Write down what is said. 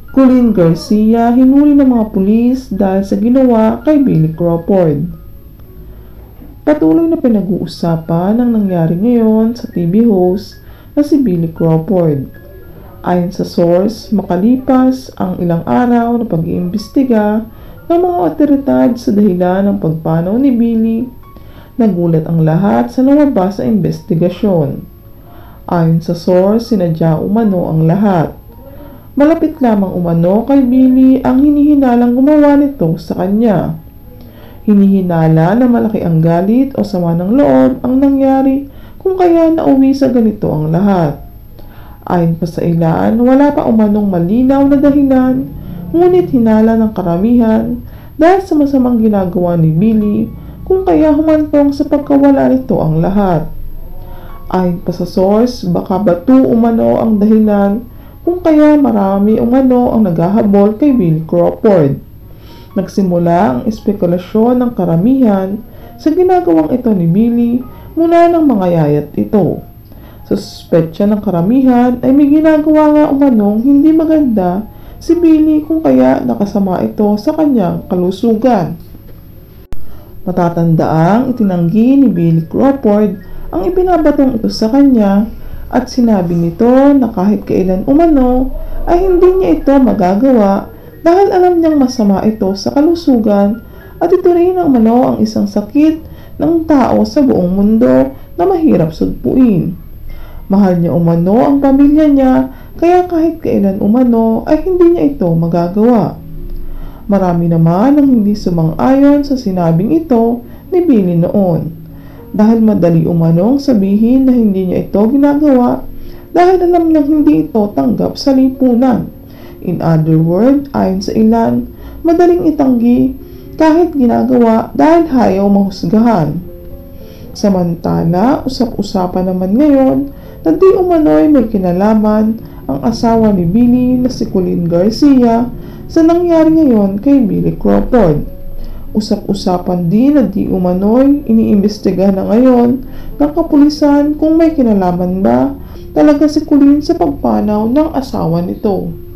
Colleen Garcia hinuli ng mga pulis dahil sa ginawa kay Billy Crawford. Patuloy na pinag-uusapan ang nangyari ngayon sa TV host na si Billy Crawford. Ayon sa source, makalipas ang ilang araw na pag-iimbestiga ng mga otoridad sa dahilan ng pagpanaw ni Billy, nagulat ang lahat sa lumabas na investigasyon. Ayon sa source, sinadya umano ang lahat. Malapit lamang umano kay Billy ang hinihinalang gumawa nito sa kanya. Hinihinala na malaki ang galit o sama ng loob ang nangyari kung kaya nauwi sa ganito ang lahat. Ayon pa sa ilan, wala pa umanong malinaw na dahilan, ngunit hinala ng karamihan dahil sa masamang ginagawa ni Billy kung kaya humantong sa pagkawala nito ang lahat. Ayon pa sa source, baka batu umano ang dahilan kung kaya marami umano ang naghahabol kay Billy Crawford. Nagsimula ang espekulasyon ng karamihan sa ginagawang ito ni Billy mula ng mga yayat ito. Sa suspetsya ng karamihan ay may ginagawa nga umanong hindi maganda si Billy kung kaya nakasama ito sa kanyang kalusugan. Matatandaang itinanggi ni Billy Crawford ang ibinabatong ito sa kanya at sinabi nito na kahit kailan umano ay hindi niya ito magagawa dahil alam niyang masama ito sa kalusugan at ito rin ang ang isang sakit ng tao sa buong mundo na mahirap sugpuin. Mahal niya umano ang pamilya niya kaya kahit kailan umano ay hindi niya ito magagawa. Marami naman ang hindi sumang-ayon sa sinabing ito ni Billy noon. Dahil madali umanong sabihin na hindi niya ito ginagawa dahil alam niyang hindi ito tanggap sa lipunan. In other words, ayon sa ilan, madaling itanggi kahit ginagawa dahil ayaw mahusgahan. Samantala, usap-usapan naman ngayon na di umano'y may kinalaman ang asawa ni Billy na si Colleen Garcia sa nangyari ngayon kay Billy Crawford. Usap-usapan din na di umano'y iniimbestigahan na ngayon ng kapulisan kung may kinalaman ba talaga si Colleen sa pagpanaw ng asawa nito.